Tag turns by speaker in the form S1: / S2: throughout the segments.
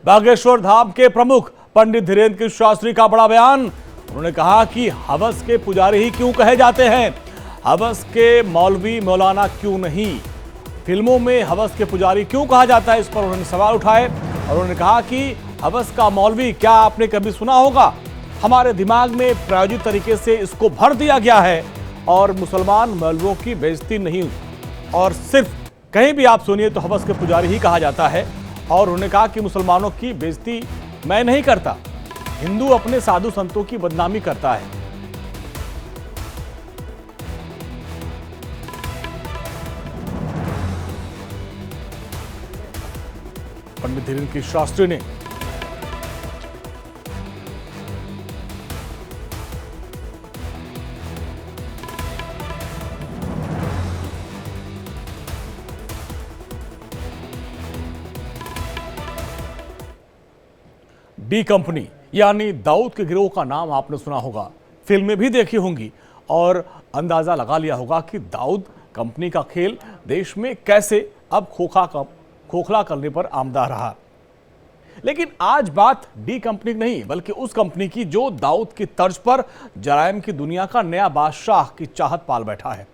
S1: बागेश्वर धाम के प्रमुख पंडित धीरेन्द्र की शास्त्री का बड़ा बयान। उन्होंने कहा कि हवस के पुजारी ही क्यों कहे जाते हैं, हवस के मौलवी मौलाना क्यों नहीं, फिल्मों में हवस के पुजारी क्यों कहा जाता है, इस पर उन्होंने सवाल उठाए। और उन्होंने कहा कि हवस का मौलवी क्या आपने कभी सुना होगा, हमारे दिमाग में प्रायोजित तरीके से इसको भर दिया गया है और मुसलमान मौलवियों की बेइज्जती नहीं, और सिर्फ कहीं भी आप सुनिए तो हवस के पुजारी ही कहा जाता है। और उन्होंने कहा कि मुसलमानों की बेइज्जती मैं नहीं करता, हिंदू अपने साधु संतों की बदनामी करता है। पंडित धीरेन्द्र की शास्त्री ने डी कंपनी यानी दाऊद के गिरोह का नाम आपने सुना होगा, फिल्में भी देखी होंगी और अंदाजा लगा लिया होगा कि दाऊद कंपनी का खेल देश में कैसे अब खोखला करने पर आमदा रहा। लेकिन आज बात डी कंपनी की नहीं बल्कि उस कंपनी की जो दाऊद की तर्ज पर जराइम की दुनिया का नया बादशाह की चाहत पाल बैठा है।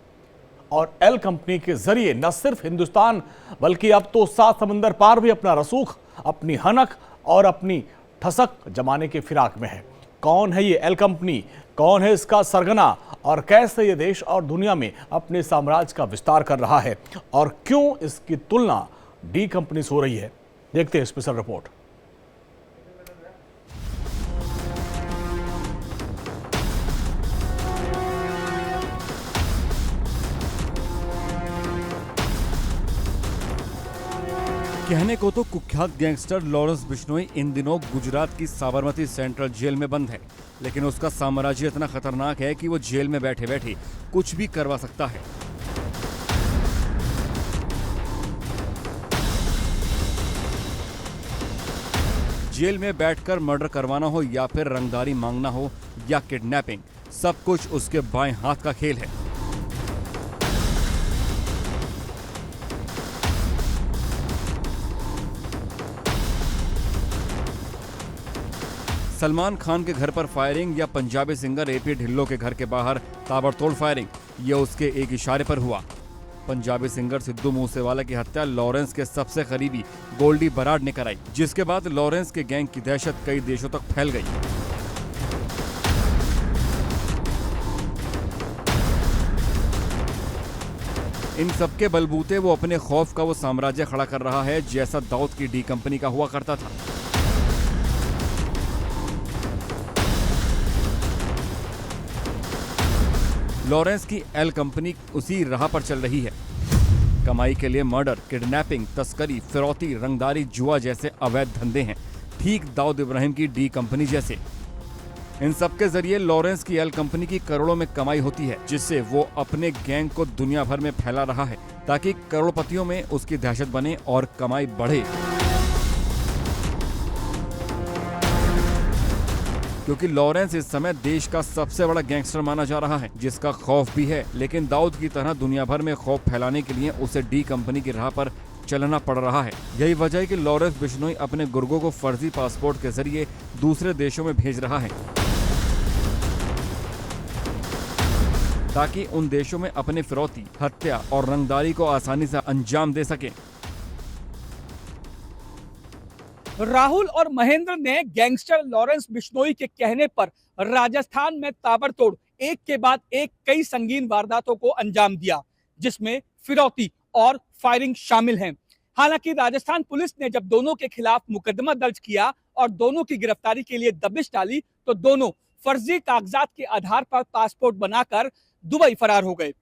S1: और एल कंपनी के जरिए न सिर्फ हिंदुस्तान बल्कि अब तो सात समंदर पार भी अपना रसूख, अपनी हनक और अपनी ठसक जमाने के फिराक में है। कौन है ये एल कंपनी, कौन है इसका सरगना और कैसे ये देश और दुनिया में अपने साम्राज्य का विस्तार कर रहा है और क्यों इसकी तुलना डी कंपनी से हो रही है, देखते हैं स्पेशल रिपोर्ट।
S2: कहने को तो कुख्यात गैंगस्टर लॉरेंस बिश्नोई इन दिनों गुजरात की साबरमती सेंट्रल जेल में बंद है, लेकिन उसका साम्राज्य इतना खतरनाक है कि वो जेल में बैठे बैठे कुछ भी करवा सकता है। जेल में बैठकर मर्डर करवाना हो या फिर रंगदारी मांगना हो या किडनैपिंग, सब कुछ उसके बाएं हाथ का खेल है। सलमान खान के घर पर फायरिंग या पंजाबी सिंगर एपी ढिल्लों के घर के बाहर ताबड़तोड़ फायरिंग, यह उसके एक इशारे पर हुआ। पंजाबी सिंगर सिद्धू मूसेवाला की हत्या लॉरेंस के सबसे करीबी गोल्डी बराड़ ने कराई, जिसके बाद लॉरेंस के गैंग की दहशत कई देशों तक फैल गई। इन सबके बलबूते वो अपने खौफ का वो साम्राज्य खड़ा कर रहा है जैसा दाऊद की डी कंपनी का हुआ करता था। लॉरेंस की एल कंपनी उसी राह पर चल रही है। कमाई के लिए मर्डर, किडनैपिंग, तस्करी, फिरौती, रंगदारी, जुआ जैसे अवैध धंधे हैं, ठीक दाऊद इब्राहिम की डी कंपनी जैसे। इन सब के जरिए लॉरेंस की एल कंपनी की करोड़ों में कमाई होती है, जिससे वो अपने गैंग को दुनिया भर में फैला रहा है ताकि करोड़पतियों में उसकी दहशत बने और कमाई बढ़े। क्योंकि लॉरेंस इस समय देश का सबसे बड़ा गैंगस्टर माना जा रहा है, जिसका खौफ भी है, लेकिन दाऊद की तरह दुनिया भर में खौफ फैलाने के लिए उसे डी कंपनी की राह पर चलना पड़ रहा है। यही वजह है कि लॉरेंस बिश्नोई अपने गुर्गों को फर्जी पासपोर्ट के जरिए दूसरे देशों में भेज रहा है ताकि उन देशों में अपने फिरौती, हत्या और रंगदारी को आसानी से अंजाम दे सके।
S3: राहुल और महेंद्र ने गैंगस्टर लॉरेंस बिश्नोई के कहने पर राजस्थान में ताबड़तोड़ एक के बाद एक कई संगीन वारदातों को अंजाम दिया, जिसमें फिरौती और फायरिंग शामिल हैं। हालांकि राजस्थान पुलिस ने जब दोनों के खिलाफ मुकदमा दर्ज किया और दोनों की गिरफ्तारी के लिए दबिश डाली तो दोनों फर्जी कागजात के आधार पर पासपोर्ट बनाकर दुबई फरार हो गए।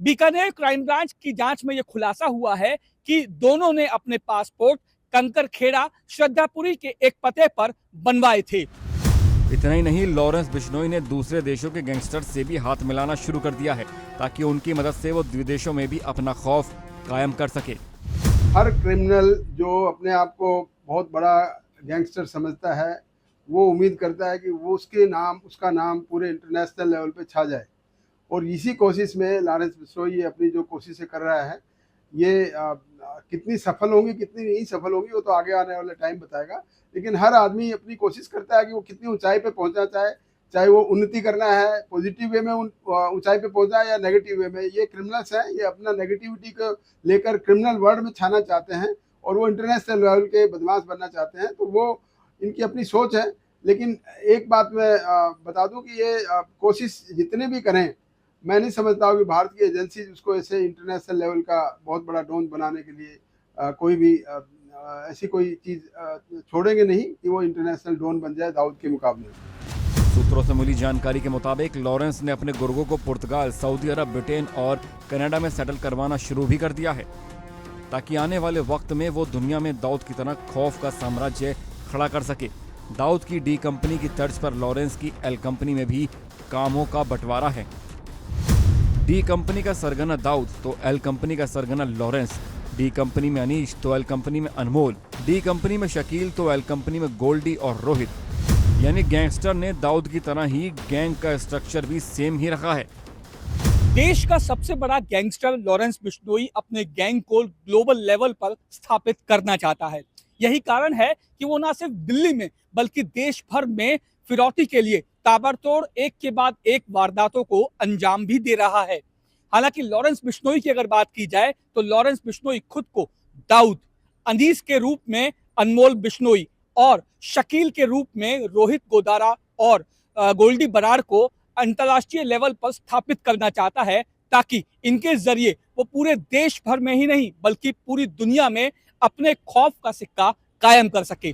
S3: बीकानेर क्राइम ब्रांच की जांच में यह खुलासा हुआ है कि दोनों ने अपने पासपोर्ट कंकरखेड़ा श्रद्धापुरी के एक पते पर बनवाए थे।
S2: इतना ही नहीं, लॉरेंस बिश्नोई ने दूसरे देशों के गैंगस्टर से भी हाथ मिलाना शुरू कर दिया है ताकि उनकी मदद से वो विदेशों में भी अपना खौफ कायम कर सके।
S4: हर क्रिमिनल जो अपने आप को बहुत बड़ा गैंगस्टर समझता है, वो उम्मीद करता है कि वो उसका नाम पूरे इंटरनेशनल लेवल पे छा जाए, और इसी कोशिश में लॉरेंस बिश्नोई अपनी जो कोशिशें कर रहा है, ये कितनी सफल होंगी कितनी नहीं सफल होंगी वो तो आगे आने वाला टाइम बताएगा, लेकिन हर आदमी अपनी कोशिश करता है कि वो कितनी ऊंचाई पे पहुंचना चाहे वो उन्नति करना है, पॉजिटिव वे में ऊंचाई पे पहुंचना है या नेगेटिव वे में। ये क्रिमिनल्स हैं, ये अपना नेगेटिविटी को लेकर क्रिमिनल वर्ल्ड में छाना चाहते हैं और वो इंटरनेशनल लेवल के बदमाश बनना चाहते हैं, तो वो इनकी अपनी सोच है। लेकिन एक बात मैं बता दूं कि ये कोशिश जितने भी करें, मैं नहीं समझता हूँ कि भारत की एजेंसी उसको ऐसे इंटरनेशनल लेवल का बहुत बड़ा डॉन बनाने के लिए कोई भी ऐसी कोई चीज़ छोड़ेंगे नहीं कि वो इंटरनेशनल डॉन बन जाए दाऊद के मुकाबले।
S2: सूत्रों से मिली जानकारी के मुताबिक लॉरेंस ने अपने गुर्गों को पुर्तगाल, सऊदी अरब, ब्रिटेन और कनाडा में सेटल करवाना शुरू भी कर दिया है, ताकि आने वाले वक्त में वो दुनिया में दाऊद की तरह खौफ का साम्राज्य खड़ा कर सके। दाऊद की डी कंपनी की तर्ज पर लॉरेंस की एल कंपनी में भी कामों का बंटवारा है। डी कंपनी का सरगना दाऊद तो एल कंपनी का सरगना लॉरेंस। डी कंपनी में अनीश तो एल कंपनी में अनमोल। डी कंपनी में शकील तो एल कंपनी में गोल्डी और रोहित। यानी गैंगस्टर ने दाऊद की तरह ही गैंग का स्ट्रक्चर भी सेम ही रखा है।
S3: देश का सबसे बड़ा गैंगस्टर लॉरेंस बिश्नोई अपने गैंग को ग्लोबल लेवल पर स्थापित करना चाहता है। यही कारण है कि वो ना सिर्फ दिल्ली में बल्कि देश भर में फिरौती के लिए ताबड़तोड़ एक के बाद एक वारदातों को अंजाम भी दे रहा है। हालांकि लॉरेंस बिश्नोई की अगर बात की जाए तो लॉरेंस बिश्नोई खुद को दाऊद, अनीस के रूप में अनमोल बिश्नोई और शकील के रूप में रोहित गोदारा और गोल्डी बराड़ को अंतर्राष्ट्रीय लेवल पर स्थापित करना चाहता है, ताकि इनके जरिए वो पूरे देश भर में ही नहीं बल्कि पूरी दुनिया में अपने खौफ का सिक्का कायम कर सके।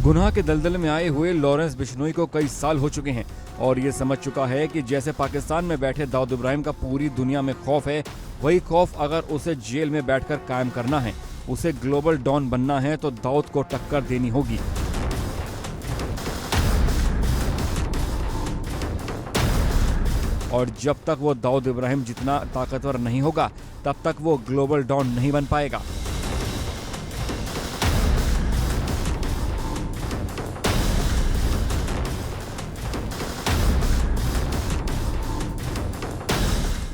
S2: गुनाह के दलदल में आए हुए लॉरेंस बिश्नोई को कई साल हो चुके हैं और ये समझ चुका है कि जैसे पाकिस्तान में बैठे दाऊद इब्राहिम का पूरी दुनिया में खौफ है, वही खौफ अगर उसे जेल में बैठकर कायम करना है, उसे ग्लोबल डॉन बनना है, तो दाऊद को टक्कर देनी होगी। और जब तक वो दाऊद इब्राहिम जितना ताकतवर नहीं होगा, तब तक वो ग्लोबल डॉन नहीं बन पाएगा।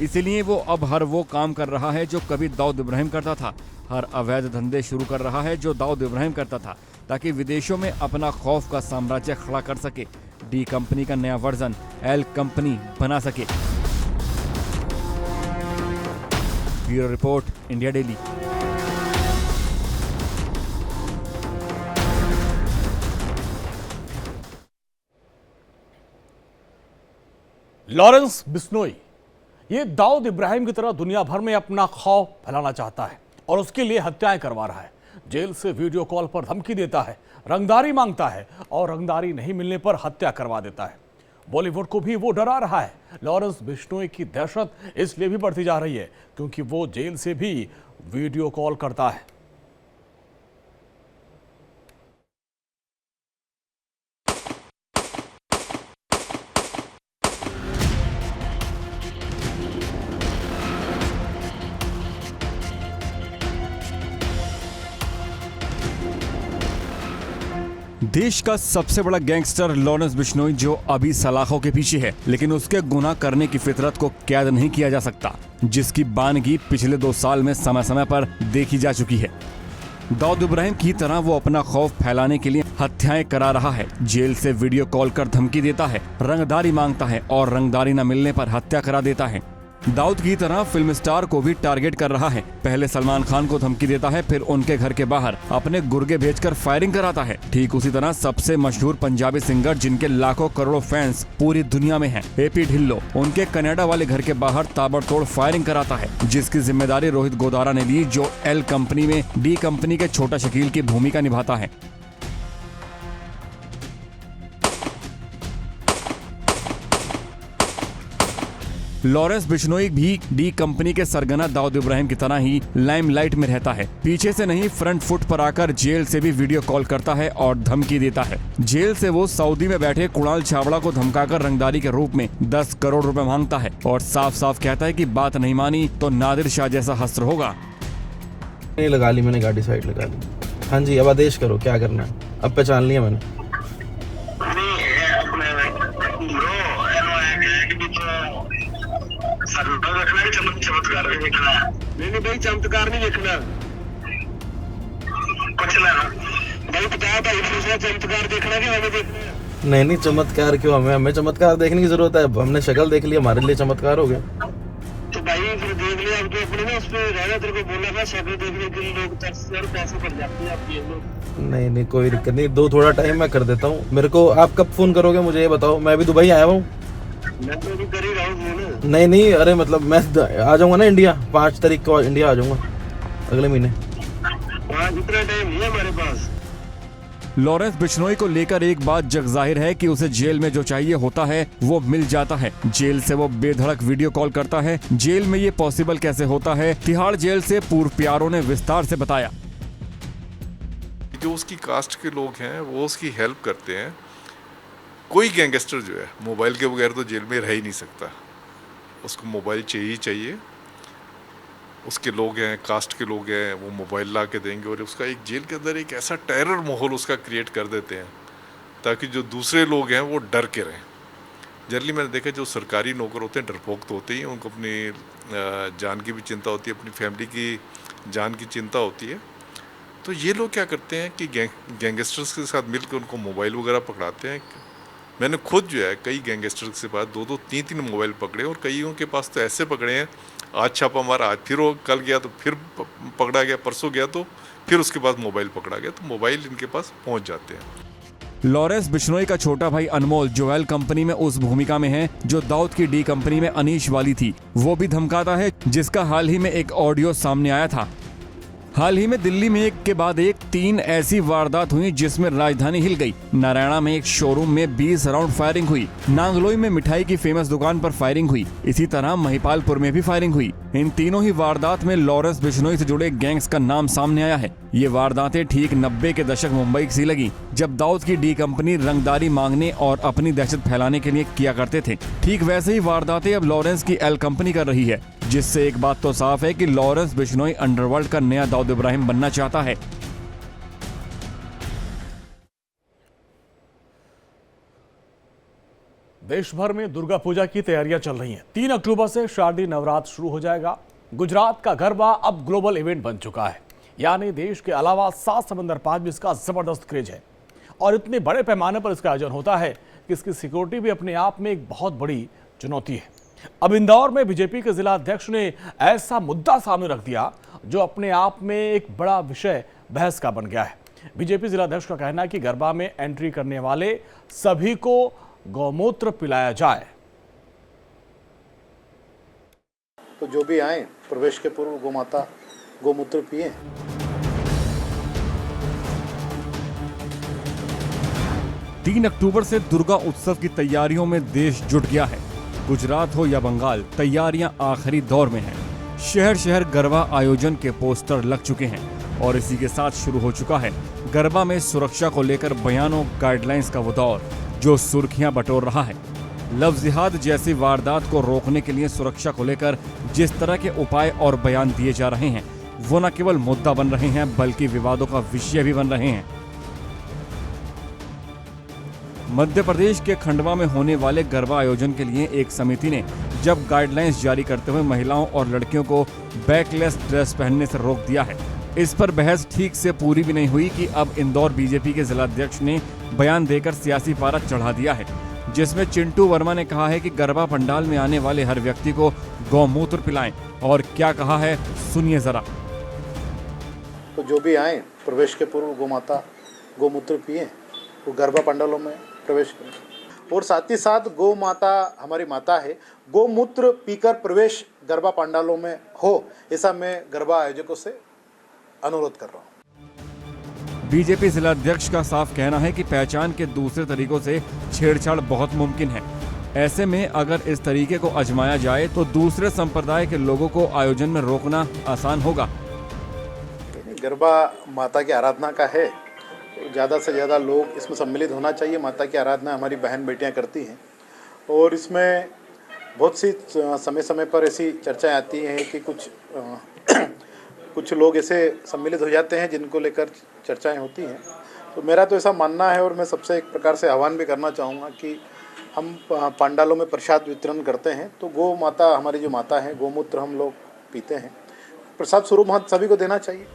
S2: इसीलिए वो अब हर वो काम कर रहा है जो कभी दाऊद इब्राहिम करता था, हर अवैध धंधे शुरू कर रहा है जो दाऊद इब्राहिम करता था, ताकि विदेशों में अपना खौफ का साम्राज्य खड़ा कर सके, डी कंपनी का नया वर्जन एल कंपनी बना सके। Bureau report, India daily.
S1: Lawrence Bishnoi ये दाऊद इब्राहिम की तरह दुनिया भर में अपना खौफ फैलाना चाहता है और उसके लिए हत्याएं करवा रहा है। जेल से वीडियो कॉल पर धमकी देता है, रंगदारी मांगता है और रंगदारी नहीं मिलने पर हत्या करवा देता है। बॉलीवुड को भी वो डरा रहा है। लॉरेंस बिश्नोई की दहशत इसलिए भी बढ़ती जा रही है क्योंकि वो जेल से भी वीडियो कॉल करता है।
S2: देश का सबसे बड़ा गैंगस्टर लॉरेंस बिश्नोई जो अभी सलाखों के पीछे है, लेकिन उसके गुनाह करने की फितरत को कैद नहीं किया जा सकता, जिसकी बानगी पिछले 2 साल में समय समय पर देखी जा चुकी है। दाऊद इब्राहिम की तरह वो अपना खौफ फैलाने के लिए हत्याएं करा रहा है, जेल से वीडियो कॉल कर धमकी देता है, रंगदारी मांगता है और रंगदारी न मिलने पर हत्या करा देता है। दाऊद की तरह फिल्म स्टार को भी टारगेट कर रहा है। पहले सलमान खान को धमकी देता है, फिर उनके घर के बाहर अपने गुर्गे भेजकर फायरिंग कराता है। ठीक उसी तरह सबसे मशहूर पंजाबी सिंगर जिनके लाखों करोड़ों फैंस पूरी दुनिया में हैं, एपी ढिल्लो, उनके कनाडा वाले घर के बाहर ताबड़तोड़ फायरिंग कराता है, जिसकी जिम्मेदारी रोहित गोदारा ने ली, जो एल कंपनी में डी कंपनी के छोटा शकील की भूमिका निभाता है। लॉरेंस बिश्नोई भी डी कंपनी के सरगना दाऊद इब्राहिम की तरह ही लाइमलाइट में रहता है। पीछे से नहीं, फ्रंट फुट पर आकर जेल से भी वीडियो कॉल करता है और धमकी देता है। जेल से वो सऊदी में बैठे कुणाल छाबड़ा को धमकाकर रंगदारी के रूप में 10 करोड़ रुपए मांगता है और साफ साफ कहता है कि बात नहीं मानी तो नादिर शाह जैसा हस्र होगा।
S5: लगा ली मैंने, गाड़ी साइड लगा ली। हाँ जी, अब आदेश करो, क्या करना है? अब पहचान लिया मैंने।
S6: चमत्कार नहीं देखना। नहीं भाई, चमत्कार नहीं देखना। पचना भाई बताया था दूसरा चमत्कार देखना कि हमें देखना है?
S5: नहीं चमत्कार क्यों, हमें चमत्कार देखने की जरूरत है। हमने शक्ल देख ली, हमारे लिए चमत्कार हो गया।
S6: तो भाई फिर देख लिया, अब तो अपने ना उस पे रहना, तेरे को बोला था शक्ल देखने के लिए लोग तरस और पैसे पड़ जाते हैं आप ये लोग।
S5: नहीं कोई दिक्कत नहीं, दो थोड़ा टाइम मैं कर देता हूँ। मेरे को आप कब फोन करोगे मुझे ये बताओ, मैं भी दुबई आया हूँ।
S6: मैं तो अभी कर ही रहा हूँ फोन।
S5: नहीं अरे मतलब मैं आ जाऊंगा ना इंडिया, 5 तारीख को इंडिया आ जाऊंगा अगले महीने।
S6: हाँ जितना टाइम नहीं है हमारे पास।
S2: लॉरेंस बिश्नोई को लेकर एक बात जग जाहिर है कि उसे जेल में जो चाहिए होता है वो मिल जाता है। जेल से वो बेधड़क वीडियो कॉल करता है। जेल में ये पॉसिबल कैसे होता है, तिहाड़ जेल से पूर्व प्यारों ने विस्तार से बताया।
S7: जो उसकी कास्ट के लोग हैं वो उसकी हेल्प करते हैं। कोई गैंगस्टर जो है मोबाइल के बगैर तो जेल में रह ही नहीं सकता, उसको मोबाइल चाहिए ही चाहिए। उसके लोग हैं, कास्ट के लोग हैं, वो मोबाइल ला के देंगे और उसका एक जेल के अंदर एक ऐसा टेरर माहौल उसका क्रिएट कर देते हैं ताकि जो दूसरे लोग हैं वो डर के रहें। जनरली मैंने देखा जो सरकारी नौकर होते हैं डरपोक तो होते ही हैं, उनको अपनी जान की भी चिंता होती है, अपनी फैमिली की जान की चिंता होती है। तो ये लोग क्या करते हैं कि गैंगस्टर्स के साथ मिलकर उनको मोबाइल वगैरह पकड़ाते हैं। मैंने खुद जो है कई गैंगस्टर्स के पास 2-2, 3-3 मोबाइल पकड़े और कईयों के पास तो ऐसे पकड़े हैं, आज छापा मारा, आज फिर वो कल गया तो फिर पकड़ा गया, परसों गया तो फिर उसके पास मोबाइल पकड़ा गया, तो मोबाइल इनके पास पहुंच जाते हैं।
S2: लॉरेंस बिश्नोई का छोटा भाई अनमोल जोएल कंपनी में उस भूमिका में है जो दाऊद की डी कंपनी में अनीश वाली थी। वो भी धमकाता है, जिसका हाल ही में एक ऑडियो सामने आया था। हाल ही में दिल्ली में एक के बाद एक 3 ऐसी वारदात हुई जिसमें राजधानी हिल गई। नारायणा में एक शोरूम में 20 राउंड फायरिंग हुई। नांगलोई में मिठाई की फेमस दुकान पर फायरिंग हुई। इसी तरह महिपालपुर में भी फायरिंग हुई। इन तीनों ही वारदात में लॉरेंस बिश्नोई से जुड़े गैंग्स का नाम सामने आया है। ये वारदातें ठीक 90 के दशक मुंबई सी लगी, जब दाऊद की डी कंपनी रंगदारी मांगने और अपनी दहशत फैलाने के लिए किया करते थे। ठीक वैसे ही वारदातें अब लॉरेंस की एल कंपनी कर रही है, जिससे एक बात तो साफ है कि लॉरेंस बिश्नोई अंडरवर्ल्ड का नया दाऊद इब्राहिम बनना चाहता है।
S1: देश भर में दुर्गा पूजा की तैयारियां चल रही हैं। 3 अक्टूबर से शारदीय नवरात्र शुरू हो जाएगा। गुजरात का गरबा अब ग्लोबल इवेंट बन चुका है, यानी देश के अलावा 7 समंदर पार भी इसका जबरदस्त क्रेज है और इतने बड़े पैमाने पर इसका आयोजन होता है कि इसकी सिक्योरिटी भी अपने आप में एक बहुत बड़ी चुनौती है। अब इंदौर में बीजेपी के जिला अध्यक्ष ने ऐसा मुद्दा सामने रख दिया जो अपने आप में एक बड़ा विषय बहस का बन गया है। बीजेपी जिला अध्यक्ष का कहना है कि गरबा में एंट्री करने वाले सभी को गौमूत्र पिलाया जाए।
S8: तो जो भी आए प्रवेश के पूर्व गोमाता गोमूत्र पिए।
S2: तीन अक्टूबर से दुर्गा उत्सव की तैयारियों में देश जुट गया है। गुजरात हो या बंगाल, तैयारियां आखिरी दौर में हैं। शहर शहर गरबा आयोजन के पोस्टर लग चुके हैं और इसी के साथ शुरू हो चुका है गरबा में सुरक्षा को लेकर बयानों गाइडलाइंस का वो दौर जो सुर्खियां बटोर रहा है। लव जिहाद जैसी वारदात को रोकने के लिए सुरक्षा को लेकर जिस तरह के उपाय और बयान दिए जा रहे हैं वो न केवल मुद्दा बन रहे हैं बल्कि विवादों का विषय भी बन रहे हैं। मध्य प्रदेश के खंडवा में होने वाले गरबा आयोजन के लिए एक समिति ने जब गाइडलाइंस जारी करते हुए महिलाओं और लड़कियों को बैकलेस ड्रेस पहनने से रोक दिया है। इस पर बहस ठीक से पूरी भी नहीं हुई कि अब इंदौर बीजेपी के जिलाध्यक्ष ने बयान देकर सियासी पारा चढ़ा दिया है, जिसमें चिंटू वर्मा ने कहा है कि गरबा पंडाल में आने वाले हर व्यक्ति को गौमूत्र पिलाएं। और क्या कहा है सुनिए जरा।
S8: तो जो भी आए प्रवेश के पूर्व गोमाता गोमूत्र पिए, वो गरबा पंडालों में प्रवेश करें और साथ ही साथ गौ माता हमारी माता है, गोमूत्र पीकर प्रवेश गरबा पंडालों में हो, ऐसा मैं गरबा आयोजकों से अनुरोध कर रहा हूँ।
S2: बीजेपी जिलाध्यक्ष का साफ कहना है कि पहचान के दूसरे तरीकों से छेड़छाड़ बहुत मुमकिन है। ऐसे में अगर इस तरीके को आजमाया जाए तो दूसरे संप्रदाय के लोगों को आयोजन में रोकना आसान होगा।
S8: गरबा माता की आराधना का है, ज़्यादा से ज़्यादा लोग इसमें सम्मिलित होना चाहिए। माता की आराधना हमारी बहन बेटियां करती हैं और इसमें बहुत सी समय समय पर ऐसी चर्चाएं आती हैं कि कुछ लोग ऐसे सम्मिलित हो जाते हैं जिनको लेकर चर्चाएं होती हैं। तो मेरा तो ऐसा मानना है और मैं सबसे एक प्रकार से आह्वान भी करना चाहूँगा कि हम पंडालों में प्रसाद वितरण करते हैं तो गौ माता हमारी जो माता है, गोमूत्र हम लोग पीते हैं, प्रसाद स्वरूप सभी को देना चाहिए।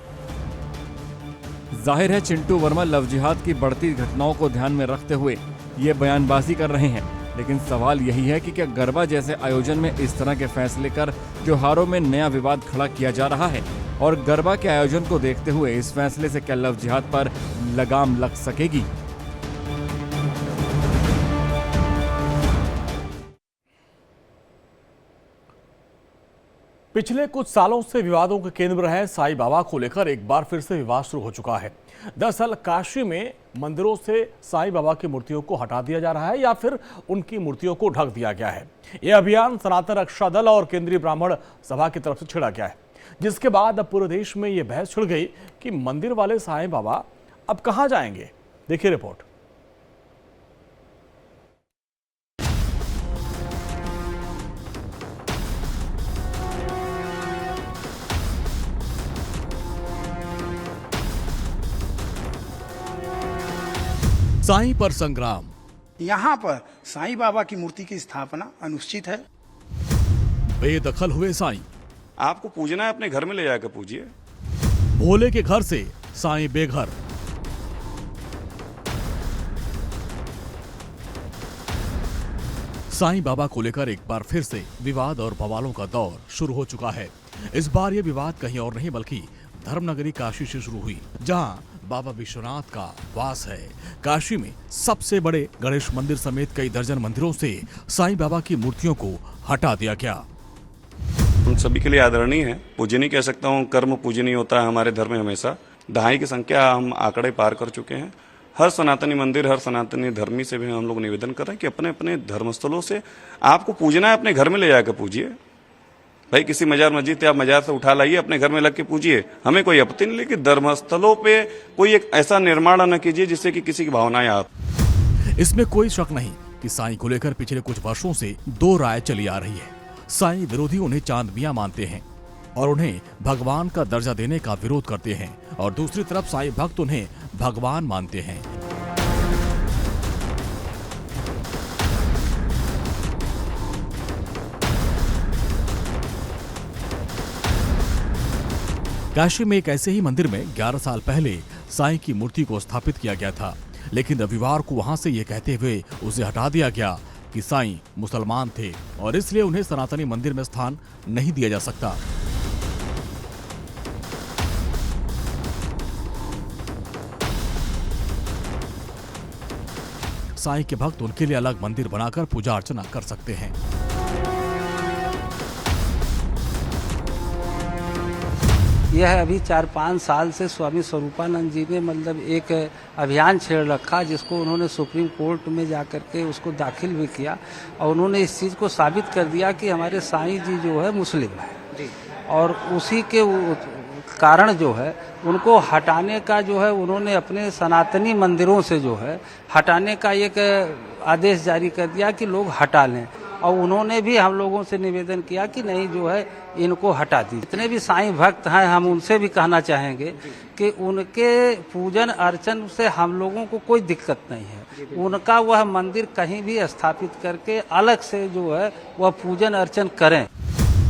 S2: जाहिर है चिंटू वर्मा लव जिहाद की बढ़ती घटनाओं को ध्यान में रखते हुए ये बयानबाजी कर रहे हैं, लेकिन सवाल यही है कि क्या गरबा जैसे आयोजन में इस तरह के फैसले कर त्योहारों में नया विवाद खड़ा किया जा रहा है, और गरबा के आयोजन को देखते हुए इस फैसले से क्या लव जिहाद पर लगाम लग सकेगी?
S1: पिछले कुछ सालों से विवादों के केंद्र में रहे साईं बाबा को लेकर एक बार फिर से विवाद शुरू हो चुका है। दरअसल काशी में मंदिरों से साईं बाबा की मूर्तियों को हटा दिया जा रहा है या फिर उनकी मूर्तियों को ढक दिया गया है। यह अभियान सनातन रक्षा दल और केंद्रीय ब्राह्मण सभा की तरफ से छेड़ा गया है, जिसके बाद अब पूरे देश में यह बहस छिड़ गई कि मंदिर वाले साईं बाबा अब कहां जाएंगे। देखिए रिपोर्ट। साईं पर संग्राम।
S9: यहाँ पर साईं बाबा की मूर्ति की स्थापना अनुचित है।
S1: बेदखल हुए साईं।
S10: आपको पूजना है अपने घर में ले जाकर पूजिए।
S1: भोले के घर से साईं बेघर। साईं बाबा को लेकर एक बार फिर से विवाद और बवालों का दौर शुरू हो चुका है। इस बार यह विवाद कहीं और नहीं बल्कि धर्मनगरी काशी से शुरू हुई, जहां बाबा विश्वनाथ का वास है। काशी में सबसे बड़े गणेश मंदिर समेत कई दर्जन मंदिरों से साईं बाबा की मूर्तियों को हटा दिया गया।
S10: उन सभी के लिए आदरणीय है, पूजनीय कह सकता हूँ, कर्म पूजनीय होता है हमारे धर्म में हमेशा। 2.5 की संख्या हम आंकड़े पार कर चुके हैं। हर सनातनी मंदिर, हर सनातनी धर्मी से भी हम लोग निवेदन कर रहे हैं कि अपने अपने धर्मस्थलों से आपको पूजना है, अपने घर में ले जाकर पूजिए। भाई किसी मजार मस्जिद या मजार से उठा लाइए, अपने घर में लग के पूजिए, हमें कोई आपत्ति नहीं, लेकिन धर्मस्थलों पे कोई एक ऐसा निर्माण न कीजिए जिससे कि किसी की भावनाएं आप।
S1: इसमें कोई शक नहीं कि साईं को लेकर पिछले कुछ वर्षों से दो राय चली आ रही है। साईं विरोधी उन्हें चांद मियां मानते हैं और उन्हें भगवान का दर्जा देने का विरोध करते हैं, और दूसरी तरफ साईं भक्त उन्हें भगवान मानते हैं। काशी में एक ऐसे ही मंदिर में 11 साल पहले साईं की मूर्ति को स्थापित किया गया था, लेकिन रविवार को वहां से ये कहते हुए उसे हटा दिया गया कि साईं मुसलमान थे और इसलिए उन्हें सनातनी मंदिर में स्थान नहीं दिया जा सकता। साईं के भक्त उनके लिए अलग मंदिर बनाकर पूजा अर्चना कर सकते हैं।
S11: यह अभी 4-5 साल से स्वामी स्वरूपानंद जी ने मतलब एक अभियान छेड़ रखा, जिसको उन्होंने सुप्रीम कोर्ट में जाकर के उसको दाखिल भी किया, और उन्होंने इस चीज़ को साबित कर दिया कि हमारे साईं जी जो है मुस्लिम है, और उसी के कारण जो है उनको हटाने का जो है उन्होंने अपने सनातनी मंदिरों से जो है हटाने का एक आदेश जारी कर दिया कि लोग हटा लें, और उन्होंने भी हम लोगों से निवेदन किया कि नहीं जो है इनको हटा दी। जितने भी साईं भक्त हैं हम उनसे भी कहना चाहेंगे कि उनके पूजन अर्चन से हम लोगों को कोई दिक्कत नहीं है। उनका वह मंदिर कहीं भी स्थापित करके अलग से जो है वह पूजन अर्चन करें।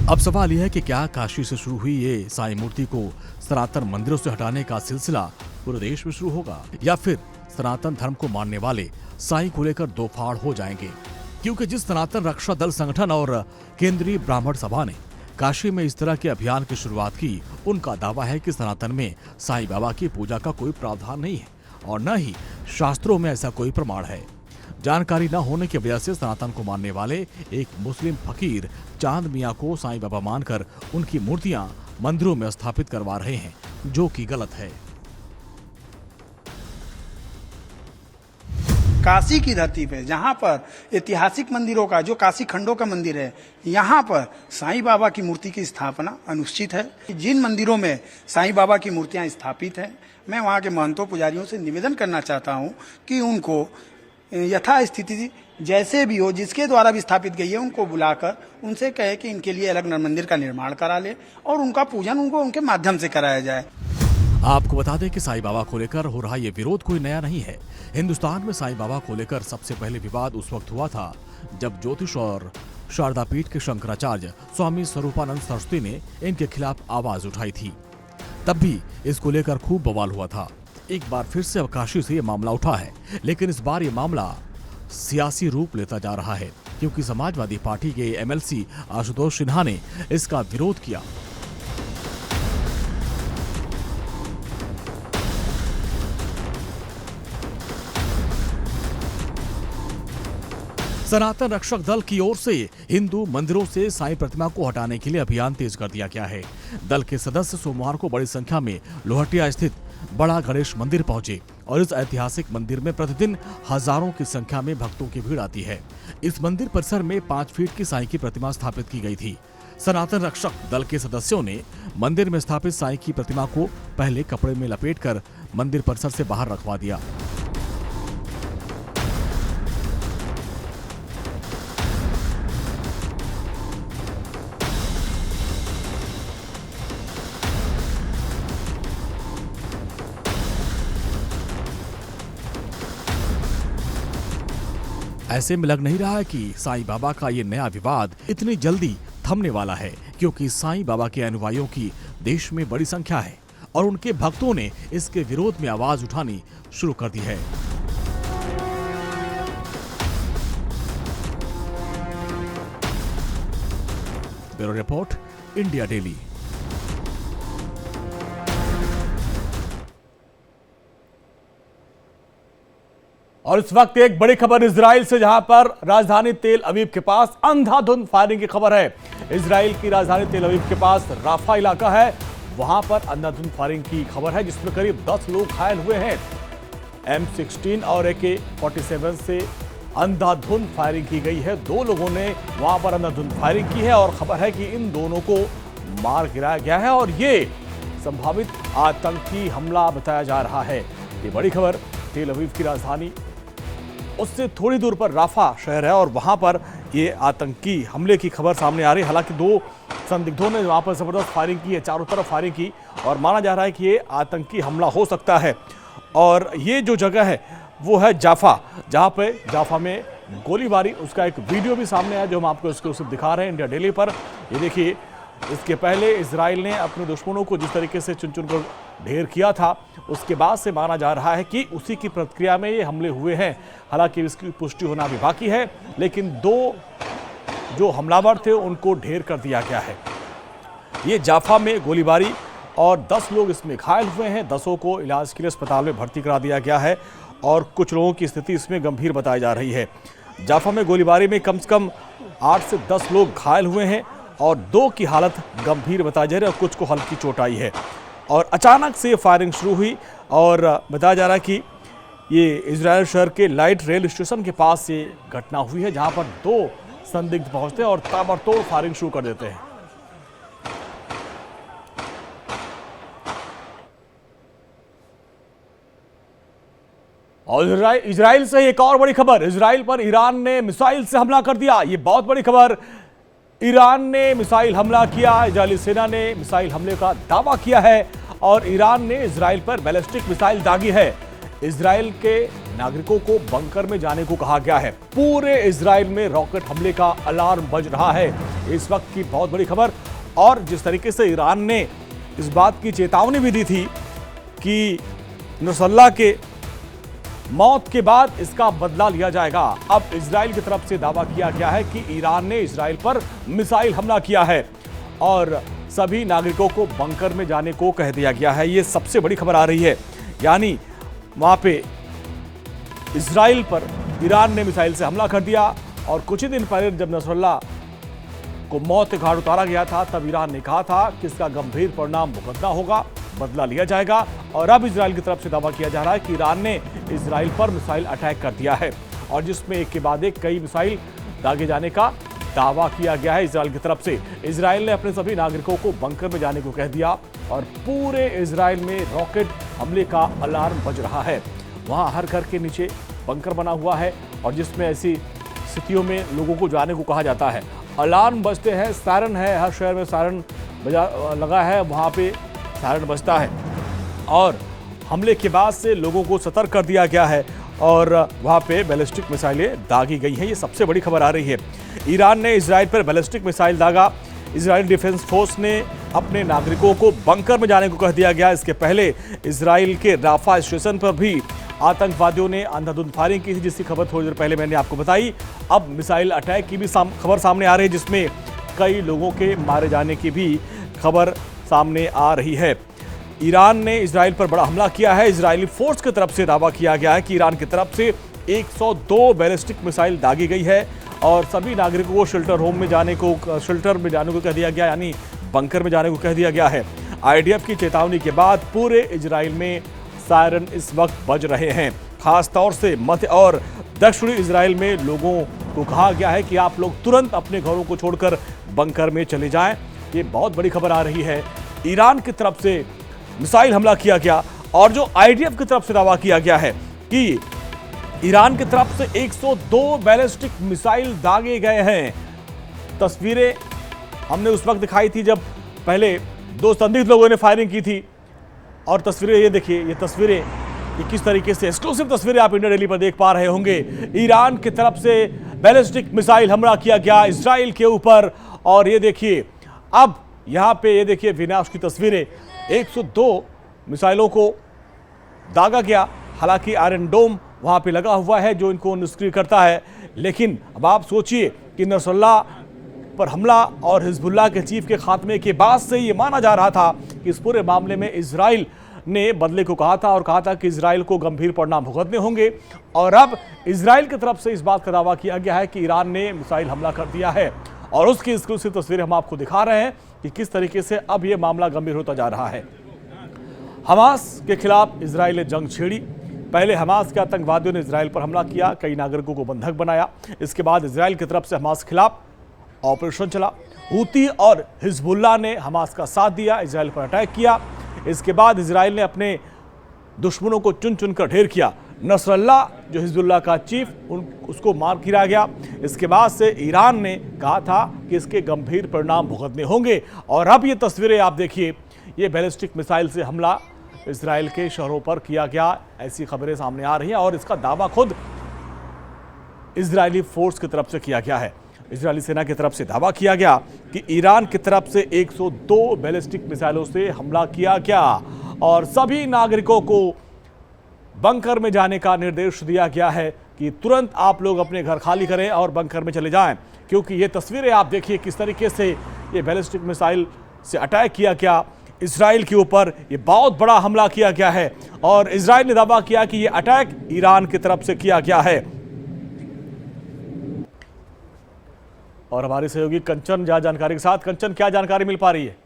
S1: अब सवाल यह है कि क्या काशी से शुरू हुई ये साईं मूर्ति को सनातन मंदिरों से हटाने का सिलसिला पूरे देश में शुरू होगा, या फिर सनातन धर्म को मानने वाले साईं को लेकर दो फाड़ हो जाएंगे। क्योंकि जिस सनातन रक्षा दल संगठन और केंद्रीय ब्राह्मण सभा ने काशी में इस तरह के अभियान की शुरुआत की, उनका दावा है कि सनातन में साईं बाबा की पूजा का कोई प्रावधान नहीं है और न ही शास्त्रों में ऐसा कोई प्रमाण है। जानकारी न होने की वजह से सनातन को मानने वाले एक मुस्लिम फकीर चांद मियां को साईं बाबा मानकर उनकी मूर्तियां मंदिरों में स्थापित करवा रहे हैं, जो कि गलत है।
S9: काशी की धरती पे जहाँ पर ऐतिहासिक मंदिरों का जो काशी खंडों का मंदिर है, यहाँ पर साईं बाबा की मूर्ति की स्थापना अनुचित है। जिन मंदिरों में साईं बाबा की मूर्तियाँ स्थापित हैं, मैं वहाँ के महंतों पुजारियों से निवेदन करना चाहता हूँ कि उनको यथास्थिति जैसे भी हो, जिसके द्वारा भी स्थापित गई है, उनको बुलाकर उनसे कहे कि इनके लिए अलग मंदिर का निर्माण करा ले और उनका पूजन उनको उनके माध्यम से कराया जाए।
S1: आपको बता दें कि साईं बाबा को लेकर हो रहा ये विरोध कोई नया नहीं है। हिंदुस्तान में साईं बाबा को लेकर सबसे पहले विवाद उस वक्त हुआ था जब ज्योतिष और शारदा पीठ के शंकराचार्य स्वामी स्वरूपानंद सरस्वती ने इनके खिलाफ आवाज उठाई थी। तब भी इसको लेकर खूब बवाल हुआ था। एक बार फिर से अवकाशी से ये मामला उठा है, लेकिन इस बार ये मामला सियासी रूप लेता जा रहा है, क्योंकि समाजवादी पार्टी के एमएलसी आशुतोष सिन्हा ने इसका विरोध किया। सनातन रक्षक दल की ओर से हिंदू मंदिरों से साईं प्रतिमा को हटाने के लिए अभियान तेज कर दिया गया है। दल के सदस्य सोमवार को बड़ी संख्या में लोहटिया स्थित बड़ा गणेश मंदिर पहुंचे और इस ऐतिहासिक मंदिर में प्रतिदिन हजारों की संख्या में भक्तों की भीड़ आती है। इस मंदिर परिसर में 5 फीट की साईं की प्रतिमा स्थापित की गई थी। सनातन रक्षक दल के सदस्यों ने मंदिर में स्थापित साईं की प्रतिमा को पहले कपड़े में लपेटकर मंदिर परिसर से बाहर रखवा दिया। ऐसे में लग नहीं रहा है कि साईं बाबा का ये नया विवाद इतनी जल्दी थमने वाला है, क्योंकि साईं बाबा के अनुयायियों की देश में बड़ी संख्या है और उनके भक्तों ने इसके विरोध में आवाज उठानी शुरू कर दी है। Bureau report, India daily. और इस वक्त एक बड़ी खबर इजराइल से, जहां पर राजधानी तेल अवीव के पास अंधाधुंध फायरिंग की खबर है। इजराइल की राजधानी तेल अवीव के पास राफा इलाका है, वहां पर अंधाधुंध फायरिंग की खबर है, जिसमें करीब 10 लोग घायल हुए हैं। M16 और AK-47 से अंधाधुंध फायरिंग की गई है। 2 लोगों ने वहां पर अंधाधुंध फायरिंग की है और खबर है कि इन दोनों को मार गिराया गया है और ये संभावित आतंकी हमला बताया जा रहा है। ये बड़ी खबर तेल अवीव की राजधानी, उससे थोड़ी दूर पर राफा शहर है और वहां पर ये आतंकी हमले की खबर सामने आ रही है। हालांकि 2 संदिग्धों ने वहां पर जबरदस्त फायरिंग की है, चारों तरफ फायरिंग की और माना जा रहा है कि ये आतंकी हमला हो सकता है। और ये जो जगह है वो है जाफा, जहां पे जाफा में गोलीबारी, उसका एक वीडियो भी सामने आया जो हम आपको एक्सक्लूसिव दिखा रहे हैं इंडिया डेली पर। ये देखिए, इसके पहले इजराइल ने अपने दुश्मनों को जिस तरीके से चुन चुन कर ढेर किया था, उसके बाद से माना जा रहा है कि उसी की प्रतिक्रिया में ये हमले हुए हैं। हालांकि इसकी पुष्टि होना भी बाकी है, लेकिन 2 जो हमलावर थे उनको ढेर कर दिया गया है। ये जाफा में गोलीबारी और 10 लोग इसमें घायल हुए हैं। 10 को इलाज के लिए अस्पताल में भर्ती करा दिया गया है और कुछ लोगों की स्थिति इसमें गंभीर बताई जा रही है। जाफा में गोलीबारी में कम से कम 8 से 10 लोग घायल हुए हैं और 2 की हालत गंभीर बताई जा रही है और कुछ को हल्की चोट आई है। और अचानक से फायरिंग शुरू हुई और बताया जा रहा है कि ये इजराइल शहर के लाइट रेल स्टेशन के पास ये घटना हुई है, जहां पर 2 संदिग्ध पहुंचते हैं और ताबड़तोड़ फायरिंग शुरू कर देते हैं। और इजराइल से एक और बड़ी खबर, इजराइल पर ईरान ने मिसाइल से हमला कर दिया। ये बहुत बड़ी खबर, ईरान ने मिसाइल हमला किया। इजरायली सेना ने मिसाइल हमले का दावा किया है और ईरान ने इजराइल पर बैलिस्टिक मिसाइल दागी है। इजराइल के नागरिकों को बंकर में जाने को कहा गया है। पूरे इजराइल में रॉकेट हमले का अलार्म बज रहा है। इस वक्त की बहुत बड़ी खबर। और जिस तरीके से ईरान ने इस बात की चेतावनी भी दी थी कि नसरुल्लाह के मौत के बाद इसका बदला लिया जाएगा, अब इजराइल की तरफ से दावा किया गया है कि ईरान ने इजराइल पर मिसाइल हमला किया है और सभी नागरिकों को बंकर में जाने को कह दिया गया है। ये सबसे बड़ी खबर आ रही है, यानी वहां पे इजराइल पर ईरान ने मिसाइल से हमला कर दिया। और कुछ ही दिन पहले जब नसरुल्लाह को मौत के घाट उतारा गया था, तब ईरान ने कहा था कि इसका गंभीर परिणाम भुगतना होगा, बदला लिया जाएगा। और अब इजराइल की तरफ से दावा किया जा रहा है कि ईरान ने इजराइल पर मिसाइल अटैक कर दिया है और जिसमें एक के बाद एक कई मिसाइल दागे जाने का दावा किया गया है इजराइल की तरफ से। इजराइल ने अपने सभी नागरिकों को बंकर में जाने को कह दिया और पूरे इजराइल में रॉकेट हमले का अलार्म बज रहा है। वहां हर घर के नीचे बंकर बना हुआ है और जिसमें ऐसी स्थितियों में लोगों को जाने को कहा जाता है। अलार्म बजते हैं, सायरन है, हर शहर में सायरन बजा लगा है, वहाँ पे सायरन बजता है और हमले के बाद से लोगों को सतर्क कर दिया गया है और वहाँ पे बैलिस्टिक मिसाइलें दागी गई हैं। ये सबसे बड़ी खबर आ रही है। ईरान ने इजराइल पर बैलिस्टिक मिसाइल दागा। इजराइल डिफेंस फोर्स ने अपने नागरिकों को बंकर में जाने को कह दिया गया। इसके पहले इजराइल के राफा स्टेशन पर भी आतंकवादियों ने अंधाधुंध फायरिंग की थी, जिसकी खबर थोड़ी देर पहले मैंने आपको बताई। अब मिसाइल अटैक की भी खबर सामने आ रही है, जिसमें कई लोगों के मारे जाने की भी खबर सामने आ रही है। ईरान ने इजराइल पर बड़ा हमला किया है। इजरायली फोर्स की तरफ से दावा किया गया है कि ईरान की तरफ से 102 बैलिस्टिक मिसाइल दागी गई है और सभी नागरिकों को शेल्टर में जाने को कह दिया गया, यानी बंकर में जाने को कह दिया गया है। आईडीएफ की चेतावनी के बाद पूरे इजराइल में सायरन इस वक्त बज रहे हैं। खास तौर से मध्य और दक्षिणी इजराइल में लोगों को कहा गया है कि आप लोग तुरंत अपने घरों को छोड़कर बंकर में चले जाएं। ये बहुत बड़ी खबर आ रही है। ईरान की तरफ से मिसाइल हमला किया गया और जो आईडीएफ की तरफ से दावा किया गया है कि ईरान की तरफ से 102 बैलिस्टिक मिसाइल दागे गए हैं। तस्वीरें हमने उस वक्त दिखाई थी जब पहले 2 संदिग्ध लोगों ने फायरिंग की थी और तस्वीरें ये देखिए, ये तस्वीरें ये किस तरीके से एक्सक्लूसिव तस्वीरें आप इंडिया डेली पर देख पा रहे होंगे। ईरान की तरफ से बैलिस्टिक मिसाइल हमला किया गया इजराइल के ऊपर और ये देखिए अब यहाँ पे ये देखिए विनाश की तस्वीरें। 102 मिसाइलों को दागा गया। हालांकि आयरन डोम वहाँ पे लगा हुआ है जो इनको निष्क्रिय करता है, लेकिन अब आप सोचिए कि नसरुल्लाह पर हमला और हिजबुल्लाह के चीफ के खात्मे के बाद से ये माना जा रहा था कि इस पूरे मामले में इजराइल ने बदले को कहा था और कहा था कि इजराइल को गंभीर परिणाम भुगतने होंगे। और अब इजराइल की तरफ से इस बात का दावा किया गया है कि ईरान ने मिसाइल हमला कर दिया है और उसकी एक्सक्लूसिव तस्वीरें हम आपको दिखा रहे हैं कि किस तरीके से अब यह मामला गंभीर होता जा रहा है। हमास के खिलाफ इजराइल ने जंग छेड़ी। पहले हमास के आतंकवादियों ने इजराइल पर हमला किया, कई नागरिकों को बंधक बनाया। इसके बाद इजराइल की तरफ से हमास के खिलाफ ऑपरेशन चला। हूती और हिजबुल्लाह ने हमास का साथ दिया, इजराइल पर अटैक किया। इसके बाद इजराइल ने अपने दुश्मनों को चुन चुन कर ढेर किया। नसरुल्लाह जो हिजबुल्लाह का चीफ उसको मार गिराया गया। इसके बाद से ईरान ने कहा था कि इसके गंभीर परिणाम भुगतने होंगे और अब ये तस्वीरें आप देखिए, ये बैलिस्टिक मिसाइल से हमला इजराइल के शहरों पर किया गया, ऐसी खबरें सामने आ रही हैं और इसका दावा खुद इजरायली फोर्स की तरफ से किया गया है। इजरायली सेना की तरफ से दावा किया गया कि ईरान की तरफ से 102 बैलिस्टिक मिसाइलों से हमला किया गया और सभी नागरिकों को बंकर में जाने का निर्देश दिया गया है कि तुरंत आप लोग अपने घर खाली करें और बंकर में चले जाएं, क्योंकि ये तस्वीरें आप देखिए किस तरीके से ये बैलिस्टिक मिसाइल से अटैक किया गया इजराइल के ऊपर। ये बहुत बड़ा हमला किया गया है और इजराइल ने दावा किया कि ये अटैक ईरान की तरफ से किया गया है। और हमारी सहयोगी कंचन जानकारी के साथ। कंचन, क्या जानकारी मिल पा रही है?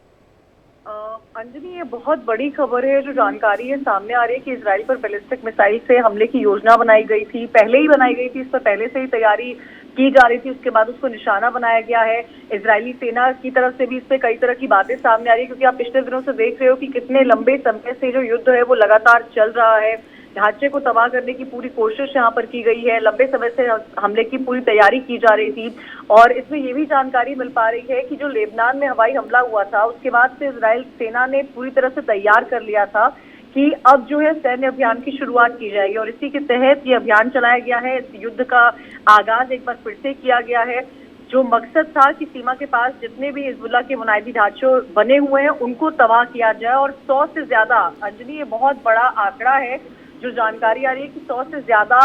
S12: अंजनी, ये बहुत बड़ी खबर है जो जानकारी है सामने आ रही है कि इजराइल पर बैलिस्टिक मिसाइल से हमले की योजना बनाई गई थी, पहले ही बनाई गई थी, इस पर पहले से ही तैयारी की जा रही थी। उसके बाद उसको निशाना बनाया गया है। इजरायली सेना की तरफ से भी इस पे कई तरह की बातें सामने आ रही है, क्योंकि आप पिछले दिनों से देख रहे हो कि कितने लंबे समय से जो युद्ध है वो लगातार चल रहा है। ढांचे को तबाह करने की पूरी कोशिश यहाँ पर की गई है। लंबे समय से हमले की पूरी तैयारी की जा रही थी और इसमें ये भी जानकारी मिल पा रही है कि जो लेबनान में हवाई हमला हुआ था उसके बाद से इजराइल सेना ने पूरी तरह से तैयार कर लिया था कि अब जो है सैन्य अभियान की शुरुआत की जाएगी और इसी के तहत ये अभियान चलाया गया है। इस युद्ध का आगाज एक बार फिर से किया गया है। जो मकसद था कि सीमा के पास जितने भी हिजबुल्लाह के बुनियादी ढांचे बने हुए हैं उनको तबाह किया जाए और 100 से ज्यादा, अंजलि ये बहुत बड़ा आंकड़ा है जो जानकारी आ रही है कि 100 से ज्यादा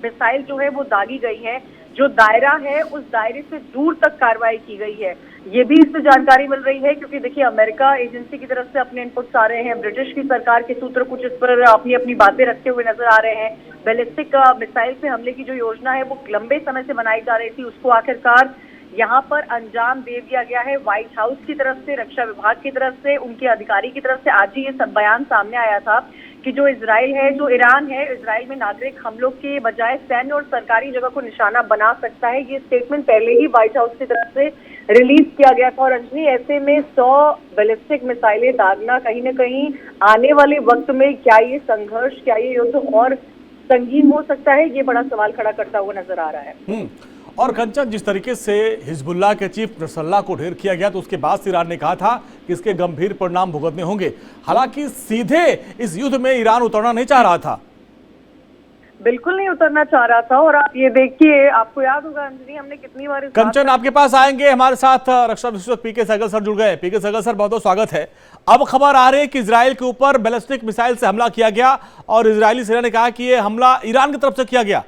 S12: मिसाइल जो है वो दागी गई है। जो दायरा है उस दायरे से दूर तक कार्रवाई की गई है, ये भी इससे जानकारी मिल रही है। क्योंकि देखिए अमेरिका एजेंसी की तरफ से अपने इनपुट्स आ रहे हैं, ब्रिटिश की सरकार के सूत्र कुछ इस पर अपनी अपनी बातें रखते हुए नजर आ रहे हैं। बैलिस्टिक मिसाइल से हमले की जो योजना है वो लंबे समय से बनाई जा रही थी, उसको आखिरकार यहाँ पर अंजाम दे दिया गया है। व्हाइट हाउस की तरफ से, रक्षा विभाग की तरफ से, उनके अधिकारी की तरफ से आज ही ये सब बयान सामने आया था कि जो इजराइल है, जो ईरान है, इजराइल में नागरिक हमलों के बजाय सैन्य और सरकारी जगह को निशाना बना सकता है। ये स्टेटमेंट पहले ही व्हाइट हाउस की तरफ से रिलीज किया गया था। और अंजलि, ऐसे में 100 बैलिस्टिक मिसाइलें दागना कहीं न कहीं आने वाले वक्त में क्या ये संघर्ष, क्या ये युद्ध और संगीन हो सकता है, ये बड़ा सवाल खड़ा करता हुआ नजर आ रहा है।
S1: और कंचन, जिस तरीके से हिजबुल्लाह के चीफ नसरुल्लाह को ढेर किया गया तो उसके बाद ईरान ने कहा था कि इसके गंभीर परिणाम भुगतने होंगे। हालांकि सीधे इस युद्ध में ईरान उतरना नहीं चाह रहा था।
S12: बिल्कुल नहीं उतरना चाह रहा था। और आप ये देखिए, आपको याद होगा अंजलि, हमने कितनी बार
S1: कंचन आपके पास आएंगे, हमारे साथ रक्षा विशेषज्ञ पीके सहगल सर जुड़ गए। पीके सहगल सर, बहुत बहुत स्वागत है। अब खबर आ रही है कि इजराइल के ऊपर बैलिस्टिक मिसाइल से हमला किया गया और इजरायली सेना ने कहा कि ये हमला ईरान की तरफ से किया गया।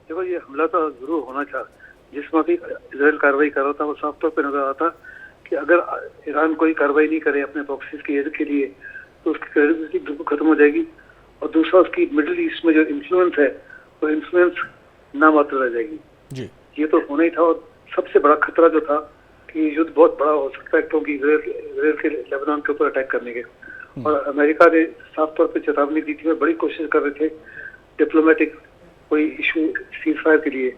S13: देखो, ये हमला तो जरूर होना था। जिसमें भी इजराइल कार्रवाई कर रहा था वो साफ तौर पर नजर आता कि अगर ईरान कोई कार्रवाई नहीं करे अपने प्रॉक्सीज की एड के लिए तो उसकी क्रेडिबिलिटी बिल्कुल खत्म हो जाएगी। और दूसरा, उसकी मिडिल ईस्ट में जो इन्फ्लुएंस है वो इन्फ्लुएंस नामात्र रह जाएगी
S1: जी।
S13: ये तो होना ही था। और सबसे बड़ा खतरा जो था कि युद्ध बहुत बड़ा हो सकता है, क्योंकि इजराइल के लेबनान के ऊपर अटैक करने के। और अमेरिका ने साफ तौर पर चेतावनी दी थी, बड़ी कोशिश कर रहे थे डिप्लोमेटिक कोई इशू सीजफायर के लिए,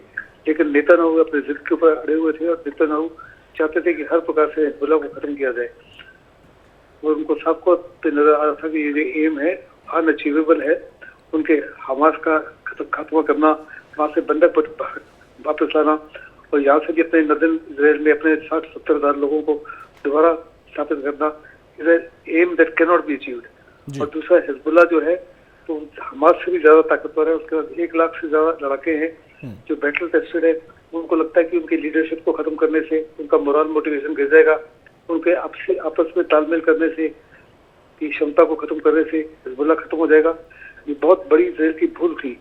S13: लेकिन नेतन्याहू अपने जिद के ऊपर अड़े हुए थे और नेतन्याहू चाहते थे कि हर प्रकार से हिजबुल्लाह को खत्म किया जाए। और उनको साफ तौर पर नजर आ रहा था कि ये एम है अनअचीवेबल है। उनके हमास का खात्मा करना, वहां से बंधक वापस लाना और यहाँ से भी अपने नदन इजराइल में अपने 60-70 हज़ार लोगों को दोबारा स्थापित करना, एम that can not be achieved. और दूसरा, हिजबुल्लाह जो है तो हमास से भी ज्यादा ताकतवर है। उसके बाद 1 लाख से ज्यादा लड़ाके हैं जो बैटल टेस्टेड है। उनको लगता है कि उनकी लीडरशिप को खत्म करने से उनका मोरल मोटिवेशन गिर जाएगा। उनके आपस में तालमेल करने से, की क्षमता को खत्म करने से हिजबुल्लाह खत्म हो जाएगा। ये बहुत बड़ी इजराइल की भूल थी।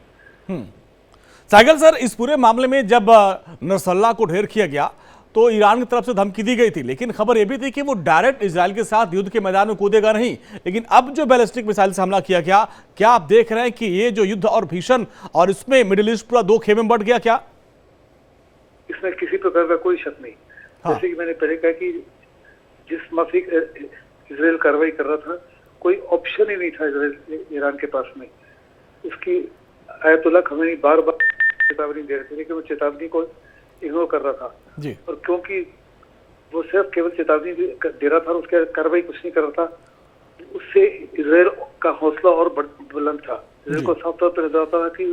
S1: सहगल सर, इस पूरे मामले में जब नसरल्लाह को ढेर किया गया तो ईरान की तरफ से धमकी दी गई थी, लेकिन खबर यह भी थी कि वो डायरेक्ट इजराइल के साथ युद्ध के मैदान में कूदेगा नहीं। लेकिन अब जो बैलिस्टिक मिसाइल से हमला किया गया, क्या आप देख रहे हैं कि ये जो युद्ध और भीषण और इसमें मिडिल ईस्ट पूरा 2 खेमे में बढ़ गया क्या?
S13: इसमें किसी प्रकार का कोई शक नहीं। जैसे कि मैंने पहले कहा कि जिस माफिक इजराइल कार्रवाई कर रहा था, कोई ऑप्शन ही नहीं था इजराइल ईरान के पास में। उसकी आयतुल्लाह खमेनी बार बार चेतावनी दे रहे थे, लेकिन वो चेतावनी को इग्नोर कर रहा था
S1: जी।
S13: और क्योंकि वो सिर्फ केवल चेतावनी दे रहा था और उसके कार्रवाई कुछ नहीं कर रहा था, उससे इजराइल का हौसला और बुलंद था। इजराइल को साफ तौर पर नजर आता था कि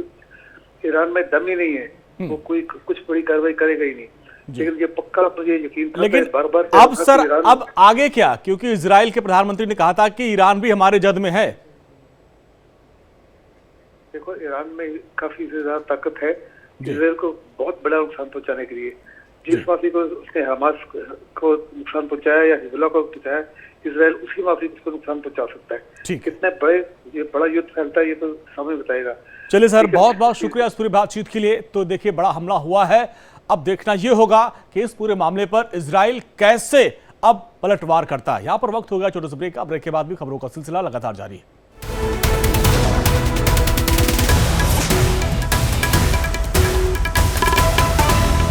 S13: ईरान में दम ही नहीं है, वो कोई कुछ बड़ी कार्रवाई करेगा ही नहीं। लेकिन ये पक्का मुझे यकीन था।
S1: लेकिन
S13: बार-बार
S1: अब सर, अब आगे क्या? क्योंकि इजराइल के प्रधानमंत्री ने कहा था कि ईरान भी हमारे जद में है।
S13: देखो, ईरान में काफी ज्यादा ताकत है इजराइल को बहुत बड़ा नुकसान पहुंचाने के लिए। जिस माफी को उसने हमास को नुकसान पहुंचाया या हिजबुल्लाह को पहुंचाया, इजराइल उसी माफी को नुकसान पहुंचा सकता है। कितने बड़ा युद्ध फैलता है ये तो समय बताएगा।
S1: चलिए सर, बहुत बहुत शुक्रिया इस पूरी बातचीत के लिए। तो देखिए, बड़ा हमला हुआ है। अब देखना यह होगा कि इस पूरे मामले पर इजराइल कैसे अब पलटवार करता है। यहां पर वक्त हो गया छोटे से ब्रेक का। ब्रेक के बाद भी खबरों का सिलसिला लगातार जारी है।